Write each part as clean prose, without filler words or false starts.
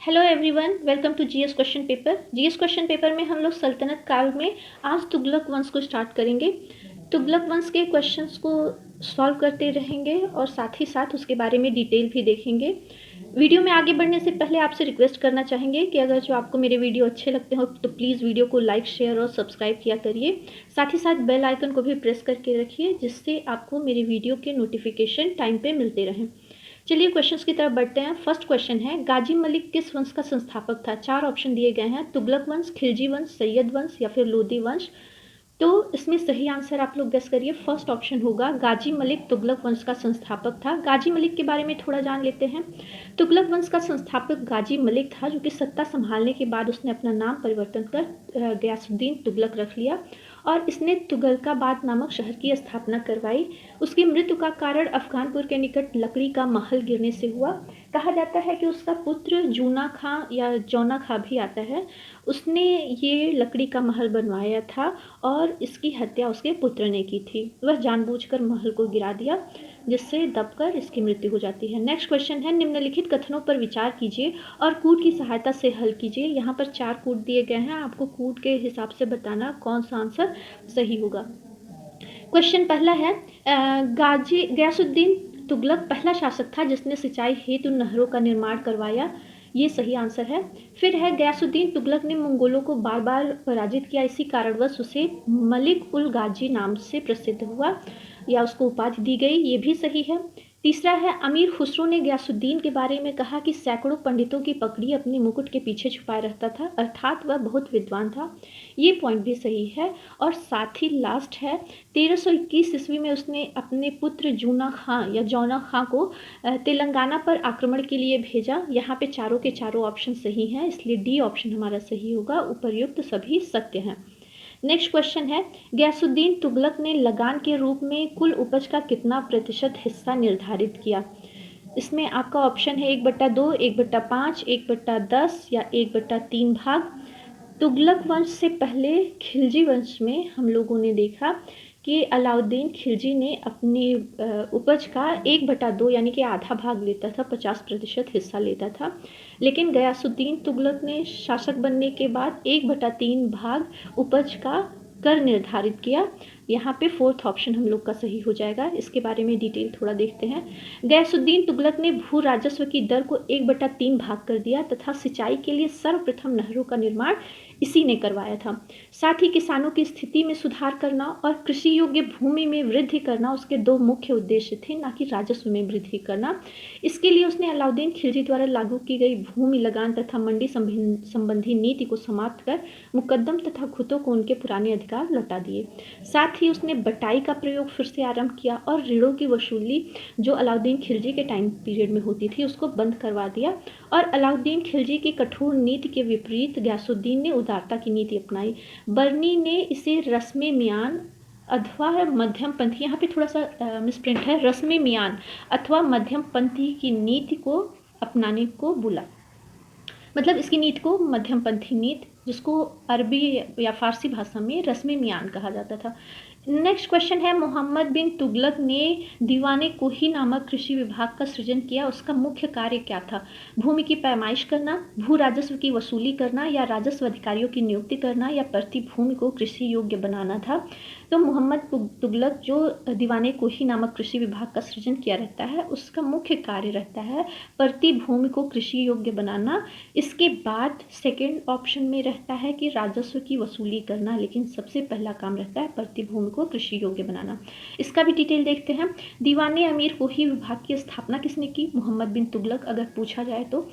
Hello everyone, welcome to GS question paper. GS question paper में हम लोग सल्तनत काल में आज तुगलक वंश को स्टार्ट करेंगे। तुगलक वंश के क्वेश्चंस को सॉल्व करते रहेंगे और साथ ही साथ उसके बारे में डिटेल भी देखेंगे। वीडियो में आगे बढ़ने से पहले आपसे रिक्वेस्ट करना चाहेंगे कि अगर जो आपको मेरे वीडियो अच्छे लगते हो तो प्लीज़ वीडियो को लाइक, शेयर और सब्सक्राइब किया करिए। साथ ही साथ बेल आइकन को भी प्रेस करके रखिए जिससे आपको मेरे वीडियो के नोटिफिकेशन टाइम पे मिलते रहें। चलिए क्वेश्चंस की तरफ बढ़ते हैं। फर्स्ट क्वेश्चन है, गाजी मलिक किस वंश का संस्थापक था? 4 ऑप्शन दिए गए हैं, तुगलक वंश, खिलजी वंश, सैयद वंश या फिर लोदी वंश। तो इसमें सही आंसर आप लोग गेस करिए। फर्स्ट ऑप्शन होगा गाजी मलिक तुगलक वंश का संस्थापक था। गाजी मलिक के बारे में थोड़ा जान लेते हैं। तुगलक वंश का संस्थापक गाजी मलिक था, जो कि सत्ता संभालने के बाद उसने अपना नाम परिवर्तन कर गयासुद्दीन तुगलक रख लिया और इसने तुगलकाबाद नामक शहर की स्थापना करवाई। उसकी मृत्यु का कारण अफगानपुर के निकट लकड़ी का महल गिरने से हुआ। कहा जाता है कि उसका पुत्र जूना खां या जौना खां भी आता है, उसने ये लकड़ी का महल बनवाया था और इसकी हत्या उसके पुत्र ने की थी। वह जानबूझकर महल को गिरा दिया जिससे दबकर इसकी मृत्यु हो जाती है। नेक्स्ट क्वेश्चन है, निम्नलिखित कथनों पर विचार कीजिए और कूट की सहायता से हल कीजिए। यहाँ पर 4 कूट दिए गए हैं, आपको कूट के हिसाब से बताना कौन सा आंसर सही होगा। क्वेश्चन पहला है, गाजी गयासुद्दीन तुगलक पहला शासक था जिसने सिंचाई हेतु नहरों का निर्माण करवाया। ये सही आंसर है। फिर है, गयासुद्दीन तुगलक ने मंगोलों को बार बार पराजित किया, इसी कारणवश उसे मलिक उल गाजी नाम से प्रसिद्ध हुआ या उसको उपाधि दी गई। ये भी सही है। तीसरा है, अमीर खुसरो ने गयासुद्दीन के बारे में कहा कि सैकड़ों पंडितों की पगड़ी अपने मुकुट के पीछे छुपाए रखता था, अर्थात वह बहुत विद्वान था। ये पॉइंट भी सही है। और साथ ही लास्ट है, 1321 ईस्वी में उसने अपने पुत्र जूना खां या जौना खां को तेलंगाना पर आक्रमण के लिए भेजा। यहाँ पे चारों के चारों ऑप्शन सही हैं, इसलिए डी ऑप्शन हमारा सही होगा। उपर्युक्त सभी सत्य हैं। नेक्स्ट क्वेश्चन है, गयासुद्दीन तुगलक ने लगान के रूप में कुल उपज का कितना प्रतिशत हिस्सा निर्धारित किया? इसमें आपका ऑप्शन है 1/2, 1/5, 1/10 या 1/3 भाग। तुगलक वंश से पहले खिलजी वंश में हम लोगों ने देखा कि अलाउद्दीन खिलजी ने अपनी उपज का 1/2 यानी कि आधा भाग लेता था, 50% हिस्सा लेता था। लेकिन गयासुद्दीन तुगलक ने शासक बनने के बाद 1/3 भाग उपज का कर निर्धारित किया। यहाँ पे फोर्थ ऑप्शन हम लोग का सही हो जाएगा। इसके बारे में डिटेल थोड़ा देखते हैं। गयासुद्दीन तुगलक ने भू राजस्व की दर को 1/3 भाग कर दिया तथा सिंचाई के लिए सर्वप्रथम नहरों का निर्माण इसी ने करवाया था। साथ ही किसानों की स्थिति में सुधार करना और कृषि योग्य भूमि में वृद्धि करना उसके 2 मुख्य उद्देश्य थे, ना कि राजस्व में वृद्धि करना। इसके लिए उसने अलाउद्दीन खिलजी द्वारा लागू की गई भूमि लगान तथा मंडी संबंधी नीति को समाप्त कर मुकद्दम तथा खुतों को उनके पुराने अधिकार लौटा दिए। साथ ही उसने बटाई का प्रयोग फिर से आरंभ किया और ऋणों की वसूली जो अलाउद्दीन खिलजी के टाइम पीरियड में होती थी उसको बंद करवा दिया। और अलाउद्दीन खिलजी की कठोर नीति के विपरीत गयासुद्दीन ने उदारता की नीति अपनाई। बर्नी ने इसे रस्मे मियान अथवा मध्यम पंथी, यहाँ पे थोड़ा सा मिसप्रिंट है, रस्मे मियान अथवा मध्यम पंथी की नीति को अपनाने को बोला। मतलब इसकी नीति को मध्यम पंथी नीति, जिसको अरबी या फारसी भाषा में रस्मे मियान कहा जाता था। नेक्स्ट क्वेश्चन है, मोहम्मद बिन तुगलक ने दीवाने कोही नामक कृषि विभाग का सृजन किया, उसका मुख्य कार्य क्या था? भूमि की पैमाइश करना, भू राजस्व की वसूली करना या राजस्व अधिकारियों की नियुक्ति करना या प्रति भूमि को कृषि योग्य बनाना था? तो मोहम्मद तुगलक जो दीवाने कोही नामक कृषि विभाग का सृजन किया रहता है उसका मुख्य कार्य रहता है प्रति भूमि को कृषि योग्य बनाना। इसके बाद सेकेंड ऑप्शन में रहता है कि राजस्व की वसूली करना, लेकिन सबसे पहला काम रहता है प्रति भूमि को कृषि योग्य बनाना। इसका भी डिटेल देखते हैं। दीवाने अमीर कोही विभाग की स्थापना किसने की? मोहम्मद बिन तुगलक। अगर पूछा जाए तो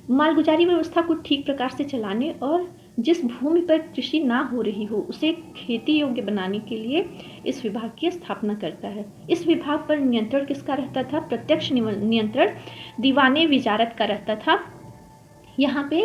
मालगुजारी व्यवस्था को ठीक प्रकार से चलाने और जिस भूमि पर कृषि ना हो रही हो उसे खेती योग्य बनाने के लिए इस विभाग की स्थापना करता है। इस विभाग पर नियंत्रण किसका रहता था? प्रत्यक्ष नियंत्रण दीवाने विजारत का रहता था। यहाँ पे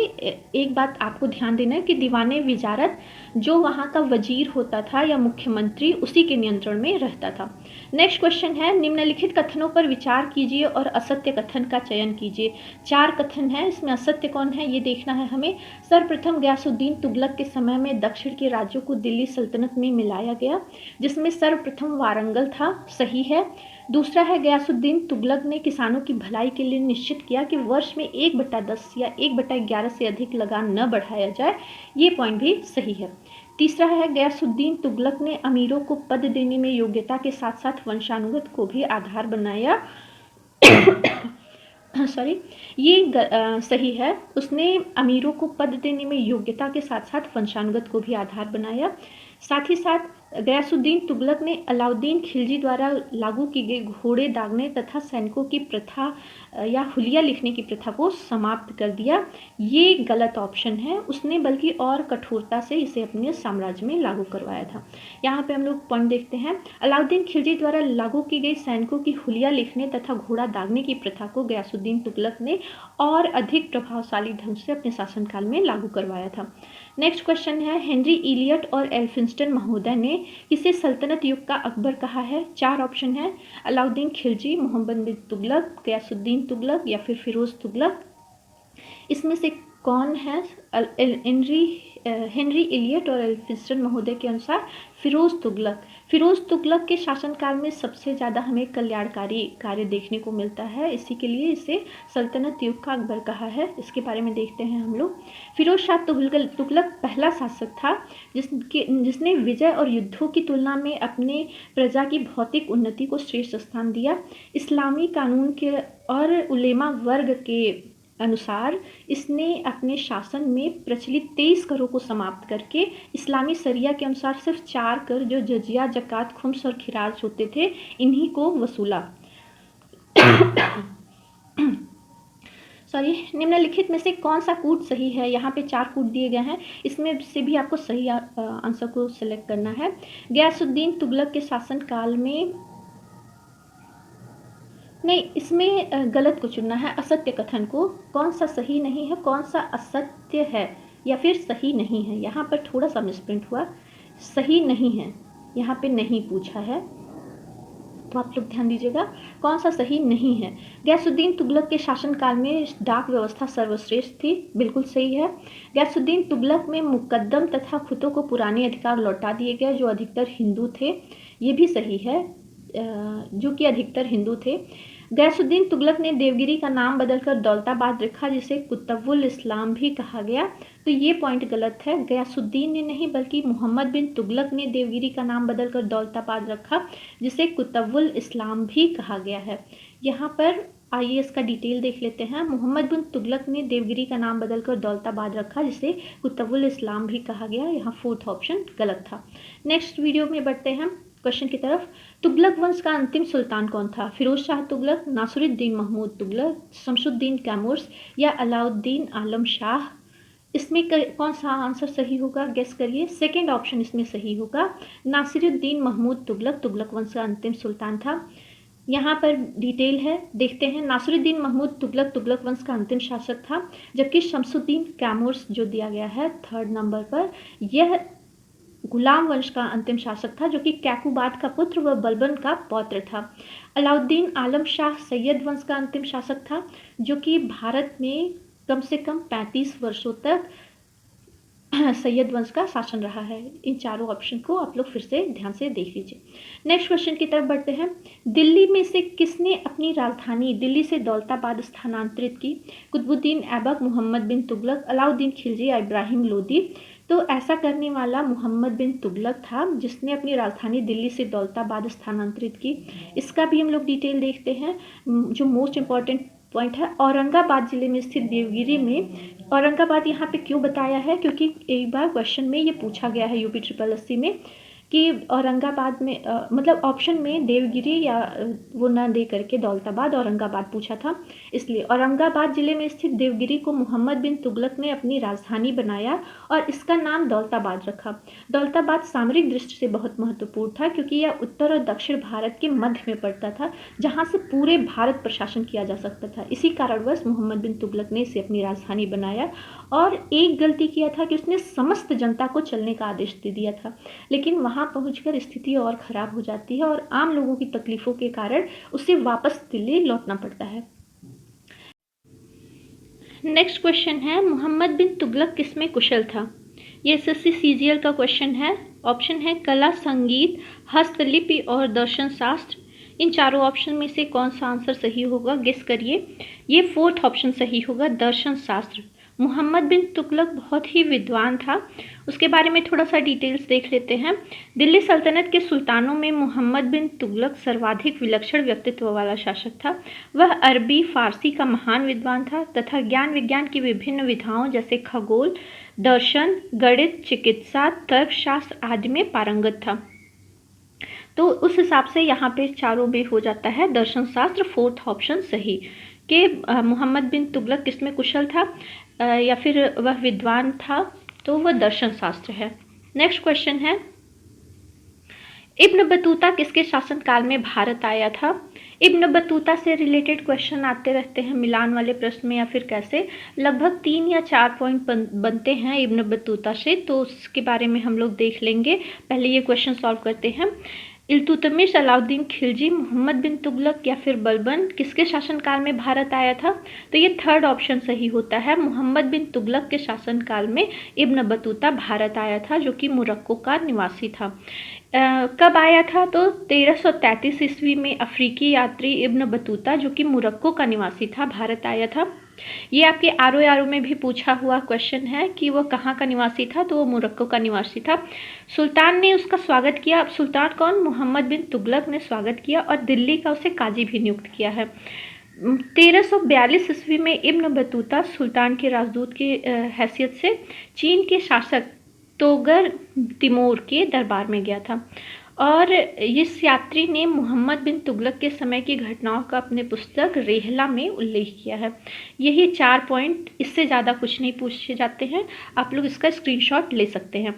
एक बात आपको ध्यान देना है कि दीवाने विजारत जो वहाँ का वजीर होता था या मुख्यमंत्री उसी के नियंत्रण में रहता था। नेक्स्ट क्वेश्चन है, निम्नलिखित कथनों पर विचार कीजिए और असत्य कथन का चयन कीजिए। 4 कथन है, इसमें असत्य कौन है ये देखना है हमें। सर्वप्रथम गयासुद्दीन तुगलक के समय में दक्षिण के राज्यों को दिल्ली सल्तनत में मिलाया गया, जिसमें सर्वप्रथम वारंगल था, सही है। दूसरा है गयासुद्दीन तुगलक ने किसानों की भलाई के लिए निश्चित किया कि वर्ष में 1/10 या 1/11 से अधिक लगान न बढ़ाया जाए, ये पॉइंट भी सही है। तीसरा है गयासुद्दीन तुगलक ने अमीरों को पद देने में योग्यता के साथ साथ वंशानुगत को भी आधार बनाया सॉरी, ये सही है। उसने अमीरों को पद देने में योग्यता के साथ साथ वंशानुगत को भी आधार बनाया। साथ ही साथ गयासुद्दीन तुगलक ने अलाउद्दीन खिलजी द्वारा लागू की गई घोड़े दागने तथा सैनिकों की प्रथा या हुलिया लिखने की प्रथा को समाप्त कर दिया, ये गलत ऑप्शन है। उसने बल्कि और कठोरता से इसे अपने साम्राज्य में लागू करवाया था। यहाँ पे हम लोग पॉइंट देखते हैं। अलाउद्दीन खिलजी द्वारा लागू की गई सैनिकों की हुलिया लिखने तथा घोड़ा दागने की प्रथा को गयासुद्दीन तुगलक ने और अधिक प्रभावशाली ढंग से अपने शासनकाल में लागू करवाया था। नेक्स्ट क्वेश्चन है, हेनरी इलियट और एल्फिंस्टन महोदय ने किसे सल्तनत युग का अकबर कहा है? 4 ऑप्शन है, अलाउद्दीन खिलजी, मोहम्मद बिन तुगलक, गयासुद्दीन तुगलक या फिर फिरोज तुगलक। इसमें से कौन है? हेनरी इलियट और एल्फिंस्टन महोदय के अनुसार फिरोज तुगलक। फिरोज तुगलक के शासनकाल में सबसे ज़्यादा हमें कल्याणकारी कार्य देखने को मिलता है, इसी के लिए इसे सल्तनत युग का अकबर कहा है। इसके बारे में देखते हैं हम लोग। फिरोज शाह तुगलक पहला शासक था जिसने विजय और युद्धों की तुलना में अपने प्रजा की भौतिक उन्नति को श्रेष्ठ स्थान दिया। इस्लामी कानून के और उलेमा वर्ग के अनुसार इसने अपने शासन में प्रचलित 23 करों को समाप्त करके इस्लामी शरिया के अनुसार सिर्फ 4 कर, जो जजिया, जकात, खुम्स और खिराज होते थे, इन्हीं को वसूला। सॉरी, निम्नलिखित में से कौन सा कूट सही है? यहाँ पे 4 कूट दिए गए हैं, इसमें से भी आपको सही आंसर को सिलेक्ट करना है। गयासुद्दीन तुगलक के शासनकाल में नहीं, इसमें गलत को चुनना है, असत्य कथन को। कौन सा सही नहीं है, कौन सा असत्य है या फिर सही नहीं है, यहाँ पर थोड़ा सा मिसप्रिंट हुआ। सही नहीं है, यहाँ पे नहीं पूछा है, तो आप लोग ध्यान दीजिएगा कौन सा सही नहीं है। गयासुद्दीन तुगलक के शासनकाल में डाक व्यवस्था सर्वश्रेष्ठ थी, बिल्कुल सही है। गयासुद्दीन तुगलक में मुकद्दम तथा खुतों को पुराने अधिकार लौटा दिए गए जो अधिकतर हिंदू थे, ये भी सही है, जो कि अधिकतर हिंदू थे। गयासुद्दीन तुगलक ने देवगिरी का नाम बदलकर दौलताबाद रखा, जिसे कुतुबुल इस्लाम भी कहा गया, तो ये पॉइंट गलत है। गयासुद्दीन ने नहीं बल्कि मोहम्मद बिन तुगलक ने देवगिरी का नाम बदलकर दौलताबाद रखा, जिसे कुतुबुल इस्लाम भी कहा गया है। यहाँ पर आइए इसका डिटेल देख लेते हैं। मोहम्मद बिन तुगलक ने देवगिरी का नाम बदलकर दौलताबाद रखा, जिसे कुतुबुल इस्लाम भी कहा गया, यहाँ 4th ऑप्शन गलत था। नेक्स्ट वीडियो में बढ़ते हैं क्वेश्चन की तरफ। तुगलक वंश का अंतिम सुल्तान कौन था? फिरोज शाह तुगलक, नासिरुद्दीन महमूद तुगलक, शमसुद्दीन कैमूर्स या अलाउद्दीन आलम शाह। इसमें कौन सा आंसर सही होगा, गेस करिए। 2nd ऑप्शन इसमें सही होगा, नासिरुद्दीन महमूद तुगलक तुगलक वंश का अंतिम सुल्तान था। यहाँ पर डिटेल है, देखते हैं। नासिरुद्दीन महमूद तुगलक तुगलक वंश का अंतिम शासक था, जबकि शमसुद्दीन कैमूर्स जो दिया गया है 3rd नंबर पर, यह गुलाम वंश का अंतिम शासक था, जो कि कैकुबाद का पुत्र व बलबन का पौत्र था। अलाउद्दीन आलम शाह सैयद वंश का अंतिम शासक था, जो कि भारत में कम से कम 35 वर्षों तक सैयद वंश का शासन रहा है। इन चारों ऑप्शन को आप लोग फिर से ध्यान से देख लीजिए। नेक्स्ट क्वेश्चन की तरफ बढ़ते हैं। दिल्ली में से किसने अपनी राजधानी दिल्ली से दौलताबाद स्थानांतरित की? कुतुबुद्दीन ऐबक, मोहम्मद बिन तुगलक, अलाउद्दीन खिलजी या इब्राहिम लोदी। तो ऐसा करने वाला मोहम्मद बिन तुगलक था, जिसने अपनी राजधानी दिल्ली से दौलताबाद स्थानांतरित की। इसका भी हम लोग डिटेल देखते हैं। जो मोस्ट इम्पॉर्टेंट पॉइंट है, औरंगाबाद जिले में स्थित देवगिरी में। औरंगाबाद यहाँ पे क्यों बताया है, क्योंकि एक बार क्वेश्चन में ये पूछा गया है UP 888 में कि औरंगाबाद में मतलब ऑप्शन में देवगिरी या वो न दे करके दौलताबाद औरंगाबाद पूछा था, इसलिए औरंगाबाद जिले में स्थित देवगिरी को मोहम्मद बिन तुगलक ने अपनी राजधानी बनाया और इसका नाम दौलताबाद रखा। दौलताबाद सामरिक दृष्टि से बहुत महत्वपूर्ण था, क्योंकि यह उत्तर और दक्षिण भारत के मध्य में पड़ता था, जहाँ से पूरे भारत पर शासन किया जा सकता था। इसी कारणवश मोहम्मद बिन तुगलक ने इसे अपनी राजधानी बनाया। और एक गलती किया था कि उसने समस्त जनता को चलने का आदेश दे दिया था, लेकिन वहाँ पहुंचकर स्थिति और खराब हो जाती है और आम लोगों की तकलीफों के कारण उसे वापस दिल्ली लौटना पड़ता है। नेक्स्ट क्वेश्चन है, मोहम्मद बिन तुगलक किसमें कुशल था? ये SSC CGL का क्वेश्चन है। ऑप्शन है कला, संगीत, हस्तलिपि और दर्शन शास्त्र। इन चारों ऑप्शन में से कौन सा आंसर सही होगा, गेस करिए। ये फोर्थ ऑप्शन सही होगा, दर्शन शास्त्र। मोहम्मद बिन तुगलक बहुत ही विद्वान था। उसके बारे में थोड़ा सा डिटेल्स देख लेते हैं। दिल्ली सल्तनत के सुल्तानों में मोहम्मद बिन तुगलक सर्वाधिक विलक्षण व्यक्तित्व वाला शासक था। वह अरबी फारसी का महान विद्वान था तथा ज्ञान विज्ञान की विभिन्न विधाओं जैसे खगोल, दर्शन, गणित, चिकित्सा, तर्कशास्त्र आदि में पारंगत था। तो उस हिसाब से यहाँ पे चारों में हो जाता है दर्शन शास्त्र, फोर्थ ऑप्शन सही। कि मोहम्मद बिन तुगलक किसमें कुशल था या फिर वह विद्वान था, तो वह दर्शन शास्त्र है। नेक्स्ट क्वेश्चन है, इब्न बतूता किसके शासनकाल में भारत आया था? इब्न बतूता से रिलेटेड क्वेश्चन आते रहते हैं मिलान वाले प्रश्न में या फिर कैसे, लगभग 3 या 4 पॉइंट बनते हैं इब्न बतूता से, तो उसके बारे में हम लोग देख लेंगे। पहले ये क्वेश्चन सॉल्व करते हैं। इल्तुतमिश, अलाउद्दीन खिलजी, मोहम्मद बिन तुगलक या फिर बलबन किसके शासनकाल में भारत आया था? तो ये थर्ड ऑप्शन सही होता है, मोहम्मद बिन तुगलक के शासनकाल में इब्न बतूता भारत आया था, जो कि मोरक्को का निवासी था। कब आया था? तो 1333 ईस्वी में अफ्रीकी यात्री इब्न बतूता, जो कि मोरक्को का निवासी था, भारत आया था। ये आपके आर में भी पूछा हुआ क्वेश्चन है कि वो कहाँ का निवासी था, तो वो मोरक्को का निवासी था। सुल्तान ने उसका स्वागत किया। अब सुल्तान कौन? मोहम्मद बिन तुगलक ने स्वागत किया और दिल्ली का उसे काजी भी नियुक्त किया है। 1342 ईस्वी में इब्न बतूता सुल्तान के राजदूत की हैसियत से चीन के शासक तोगर तिमोर के दरबार में गया था और इस यात्री ने मोहम्मद बिन तुगलक के समय की घटनाओं का अपने पुस्तक रेहला में उल्लेख किया है। यही 4 पॉइंट, इससे ज़्यादा कुछ नहीं पूछे जाते हैं, आप लोग इसका स्क्रीनशॉट ले सकते हैं।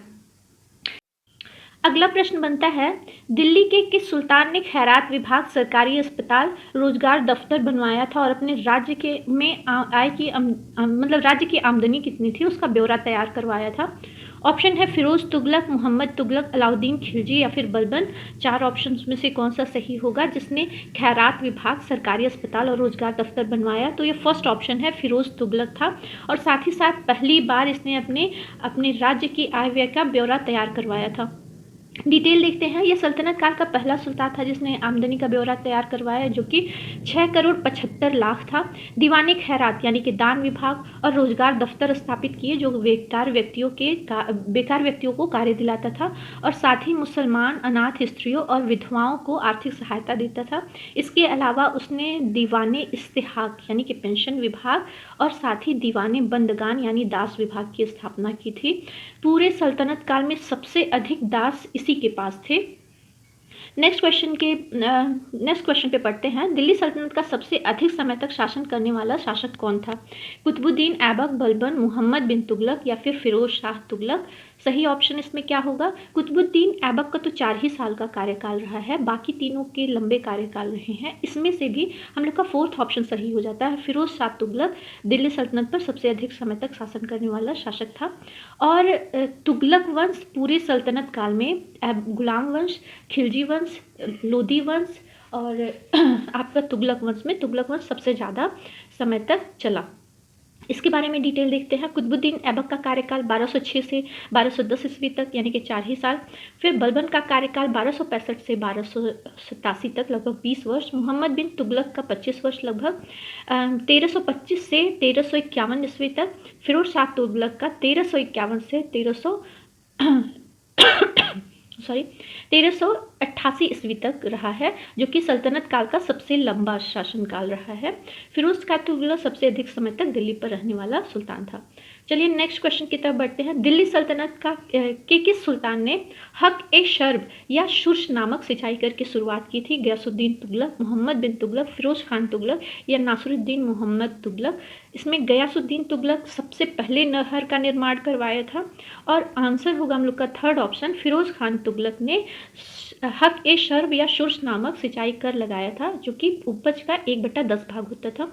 अगला प्रश्न बनता है, दिल्ली के किस सुल्तान ने खैरात विभाग, सरकारी अस्पताल, रोजगार दफ्तर बनवाया था और अपने राज्य के में आय की राज्य की आमदनी कितनी थी उसका ब्यौरा तैयार करवाया था? ऑप्शन है फिरोज तुगलक, मोहम्मद तुगलक, अलाउद्दीन खिलजी या फिर बलबन। 4 ऑप्शंस में से कौन सा सही होगा जिसने खैरात विभाग, सरकारी अस्पताल और रोजगार दफ्तर बनवाया? तो ये फर्स्ट ऑप्शन है, फिरोज तुगलक था। और साथ ही साथ पहली बार इसने अपने राज्य की आय व्यय का ब्यौरा तैयार करवाया था। डिटेल देखते हैं। यह सल्तनत काल का पहला सुल्तान था जिसने आमदनी का ब्यौरा तैयार करवाया, जो कि 6 करोड़ 75 लाख था। दीवाने खैरात यानी कि दान विभाग और रोजगार दफ्तर स्थापित किए जो बेकार व्यक्तियों को कार्य दिलाता था और साथ ही मुसलमान, अनाथ स्त्रियों और विधवाओं को आर्थिक सहायता देता था। इसके अलावा उसने दीवाने इस्तेहाक यानी कि पेंशन विभाग और साथ ही दीवाने बंदगान यानी दास विभाग की स्थापना की थी। पूरे सल्तनत काल में सबसे अधिक दास इसी के पास थे। नेक्स्ट क्वेश्चन पे पढ़ते हैं, दिल्ली सल्तनत का सबसे अधिक समय तक शासन करने वाला शासक कौन था? कुतुबुद्दीन ऐबक, बलबन, मोहम्मद बिन तुगलक या फिर फिरोज शाह तुगलक? सही ऑप्शन इसमें क्या होगा? कुतुबुद्दीन ऐबक का तो 4 ही साल का कार्यकाल रहा है, बाकी तीनों के लंबे कार्यकाल रहे हैं। इसमें से भी हम लोग का फोर्थ ऑप्शन सही हो जाता है, फिरोज शाह तुगलक दिल्ली सल्तनत पर सबसे अधिक समय तक शासन करने वाला शासक था। और तुगलक वंश पूरे सल्तनत काल में गुलाम वंश, खिलजी वंश, लोधी वंश और आपका तुगलक वंश सबसे ज़्यादा समय तक चला। इसके बारे में डिटेल देखते हैं। कुतुबुद्दीन ऐबक का कार्यकाल 1206 से 1210 ईस्वी तक यानी कि 4 ही साल। फिर बलबन का कार्यकाल 1265 से 1287 तक लगभग 20 वर्ष। मोहम्मद बिन तुगलक का 25 वर्ष लगभग 1325 से 1351 ईस्वी तक। फिरोज शाह तुगलक का 1351 से 1388 ईस्वी तक रहा है, जो कि सल्तनत काल का सबसे लंबा शासनकाल रहा है। फिरोज शाह तुगलक सबसे अधिक समय तक दिल्ली पर रहने वाला सुल्तान था। चलिए नेक्स्ट क्वेश्चन की तरफ बढ़ते हैं। दिल्ली सल्तनत के किस सुल्तान ने हक ए शर्ब या शुर्श नामक सिंचाई कर की शुरुआत की थी? गयासुद्दीन तुगलक, मोहम्मद बिन तुगलक, फिरोज खान तुगलक या नासिरुद्दीन मोहम्मद तुगलक? इसमें गयासुद्दीन तुगलक सबसे पहले नहर का निर्माण करवाया था और आंसर होगा हम लोग का थर्ड ऑप्शन, फिरोज खान तुगलक ने हक ए शर्ब या शुर्श नामक सिंचाई कर लगाया था, जो कि उपज का 1/10 भाग होता था।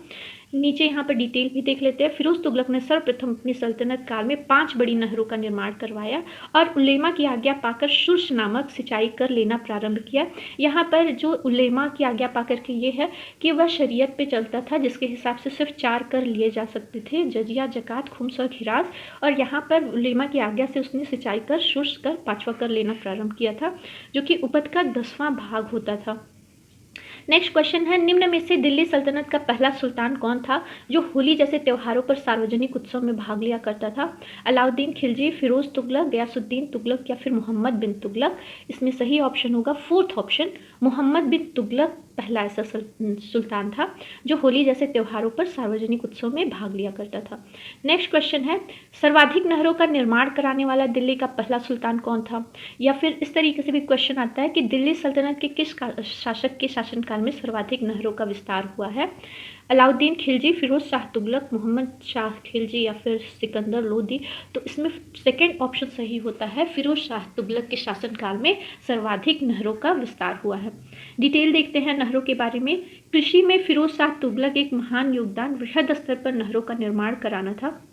नीचे यहाँ पर डिटेल भी देख लेते हैं। फिरोज तुगलक ने सर्वप्रथम अपनी सल्तनत काल में 5 बड़ी नहरों का निर्माण करवाया और उलेमा की आज्ञा पाकर शुर्श नामक सिंचाई कर लेना प्रारंभ किया। यहाँ पर जो उलेमा की आज्ञा पाकर के ये है कि वह शरीयत पे चलता था, जिसके हिसाब से सिर्फ 4 कर लिए जा सकते थे, जजिया, जकात, खुम्स और खिराज। और यहाँ पर उलेमा की आज्ञा से उसने सिंचाई कर शुर्श कर 5वां कर लेना प्रारंभ किया था, जो कि उपज का 10वां भाग होता था। नेक्स्ट क्वेश्चन है, निम्न में से दिल्ली सल्तनत का पहला सुल्तान कौन था जो होली जैसे त्योहारों पर सार्वजनिक उत्सव में भाग लिया करता था? अलाउद्दीन खिलजी, फिरोज तुगलक, गयासुद्दीन तुगलक या फिर मोहम्मद बिन तुगलक? इसमें सही ऑप्शन होगा फोर्थ ऑप्शन, मोहम्मद बिन तुगलक पहला ऐसा सुल्तान था जो होली जैसे त्योहारों पर सार्वजनिक उत्सव में भाग लिया करता था। नेक्स्ट क्वेश्चन है, सर्वाधिक नहरों का निर्माण कराने वाला दिल्ली का पहला सुल्तान कौन था? या फिर इस तरीके से भी क्वेश्चन आता है कि दिल्ली सल्तनत के किस शासक के शासनकाल में सर्वाधिक नहरों का विस्तार हुआ है? अलाउद्दीन खिलजी, फिरोज शाह तुगलक, मोहम्मद शाह खिलजी या फिर सिकंदर लोदी? तो इसमें सेकंड ऑप्शन सही होता है, फिरोज शाह तुगलक के शासनकाल में सर्वाधिक नहरों का विस्तार हुआ है। डिटेल देखते हैं नहरों के बारे में। कृषि में फिरोज शाह तुगलक एक महान योगदान वृहद स्तर पर नहरों का निर्माण कराना था।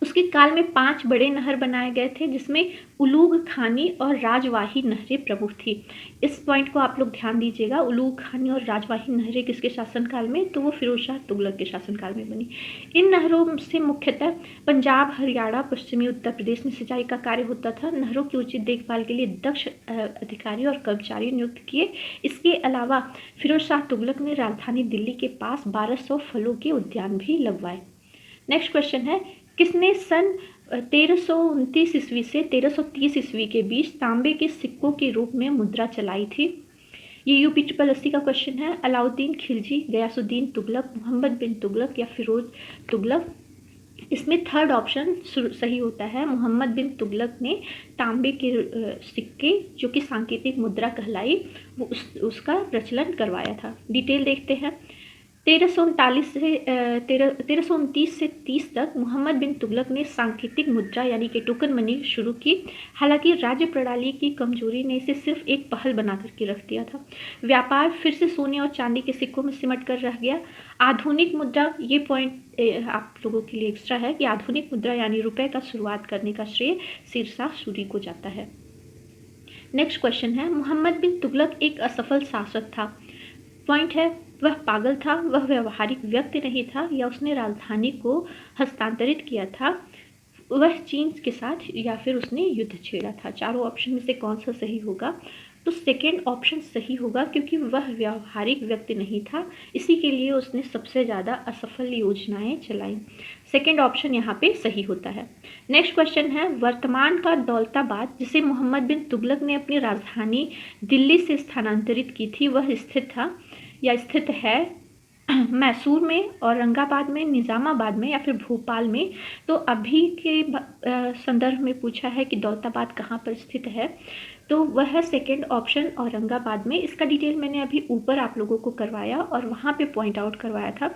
उसके काल में 5 बड़े नहर बनाए गए थे जिसमें उलूग खानी और राजवाही नहरें प्रमुख थी। इस पॉइंट को आप लोग ध्यान दीजिएगा, उलूग खानी और राजवाही नहरें किसके शासनकाल में? तो वो फिरोज शाह तुगलक के शासनकाल में बनी। इन नहरों से मुख्यतः पंजाब, हरियाणा, पश्चिमी उत्तर प्रदेश में सिंचाई का कार्य होता था। नहरों की उचित देखभाल के लिए दक्ष अधिकारी और कर्मचारी नियुक्त किए। इसके अलावा फिरोज शाह तुगलक ने राजधानी दिल्ली के पास 1200 फलों के उद्यान भी लगवाए। नेक्स्ट क्वेश्चन है, किसने सन 1329 ईस्वी से 1330 ईस्वी के बीच तांबे के सिक्कों के रूप में मुद्रा चलाई थी? ये यूपी ट्रिपल एससी का क्वेश्चन है। अलाउद्दीन खिलजी, गयासुद्दीन तुगलक, मोहम्मद बिन तुगलक या फिरोज तुगलक? इसमें थर्ड ऑप्शन सही होता है, मोहम्मद बिन तुगलक ने तांबे के सिक्के जो कि सांकेतिक मुद्रा कहलाई वो उसका प्रचलन करवाया था। डिटेल देखते हैं। 1329 से 30 तक मोहम्मद बिन तुगलक ने सांकेतिक मुद्रा यानी कि टोकन मनी शुरू की। हालांकि राज्य प्रणाली की कमजोरी ने इसे सिर्फ एक पहल बना करके रख दिया था। व्यापार फिर से सोने और चांदी के सिक्कों में सिमट कर रह गया। आधुनिक मुद्रा, ये पॉइंट आप लोगों के लिए एक्स्ट्रा है कि आधुनिक मुद्रा यानी रुपए का शुरुआत करने का श्रेय शेरशाह सूरी को जाता है। नेक्स्ट क्वेश्चन है, मोहम्मद बिन तुगलक एक असफल शासक था। पॉइंट है, वह पागल था, वह व्यवहारिक व्यक्ति नहीं था, या उसने राजधानी को हस्तांतरित किया था, वह चीन के साथ, या फिर उसने युद्ध छेड़ा था। चारों ऑप्शन में से कौन सा सही होगा? तो सेकेंड ऑप्शन सही होगा क्योंकि वह व्यवहारिक व्यक्ति नहीं था, इसी के लिए उसने सबसे ज़्यादा असफल योजनाएं चलाई। सेकेंड ऑप्शन यहाँ पे सही होता है। नेक्स्ट क्वेश्चन है, वर्तमान का दौलताबाद जिसे मोहम्मद बिन तुगलक ने अपनी राजधानी दिल्ली से स्थानांतरित की थी, वह स्थित था या स्थित है मैसूर में, औरंगाबाद में, निज़ामाबाद में या फिर भोपाल में? तो अभी के संदर्भ में पूछा है कि दौलताबाद कहाँ पर स्थित है, तो वह है सेकेंड ऑप्शन औरंगाबाद में। इसका डिटेल मैंने अभी ऊपर आप लोगों को करवाया और वहाँ पे पॉइंट आउट करवाया था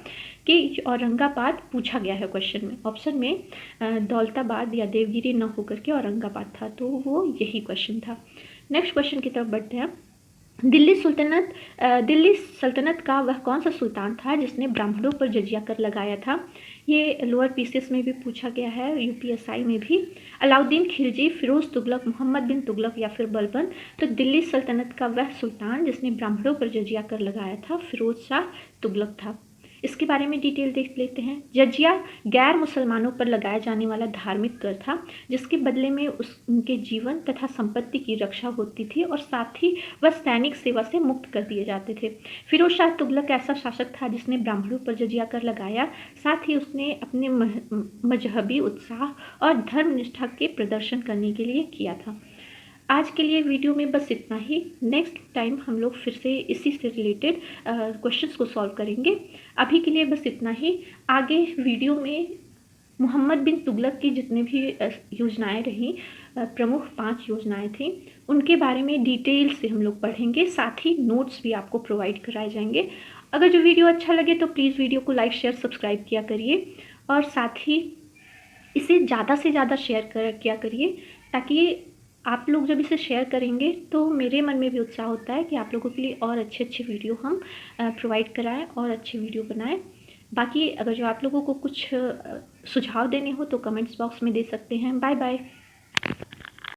कि औरंगाबाद पूछा गया है क्वेश्चन में। ऑप्शन में दौलताबाद या देवगिरी न होकर के औरंगाबाद था, तो वो यही क्वेश्चन था। नेक्स्ट क्वेश्चन की तरफ बढ़ते हैं। दिल्ली सल्तनत का वह कौन सा सुल्तान था जिसने ब्राह्मणों पर जजिया कर लगाया था? ये लोअर पीसीएस में भी पूछा गया है, यूपीएसआई में भी। अलाउद्दीन खिलजी, फिरोज तुगलक, मोहम्मद बिन तुगलक या फिर बलबन? तो दिल्ली सल्तनत का वह सुल्तान जिसने ब्राह्मणों पर जजिया कर लगाया था फिरोज शाह तुगलक था। इसके बारे में डिटेल देख लेते हैं। जजिया गैर मुसलमानों पर लगाया जाने वाला धार्मिक कर था जिसके बदले में उनके जीवन तथा संपत्ति की रक्षा होती थी और साथ ही वह सैनिक सेवा से मुक्त कर दिए जाते थे। फिरोज शाह तुगलक ऐसा शासक था जिसने ब्राह्मणों पर जजिया कर लगाया, साथ ही उसने अपने मजहबी उत्साह और धर्मनिष्ठा के प्रदर्शन करने के लिए किया था। आज के लिए वीडियो में बस इतना ही। नेक्स्ट टाइम हम लोग फिर से इसी से रिलेटेड क्वेश्चंस को सॉल्व करेंगे। अभी के लिए बस इतना ही। आगे वीडियो में मोहम्मद बिन तुगलक की जितने भी योजनाएं रहीं, प्रमुख 5 योजनाएं थीं, उनके बारे में डिटेल से हम लोग पढ़ेंगे। साथ ही नोट्स भी आपको प्रोवाइड कराए जाएंगे। अगर जो वीडियो अच्छा लगे तो प्लीज़ वीडियो को लाइक, शेयर, सब्सक्राइब किया करिए और साथ ही इसे ज़्यादा से ज़्यादा शेयर किया करिए, ताकि आप लोग जब इसे शेयर करेंगे तो मेरे मन में भी उत्साह होता है कि आप लोगों के लिए और अच्छे अच्छे वीडियो हम प्रोवाइड कराएं और अच्छे वीडियो बनाएं। बाकी अगर जो आप लोगों को कुछ सुझाव देने हो तो कमेंट्स बॉक्स में दे सकते हैं। Bye bye.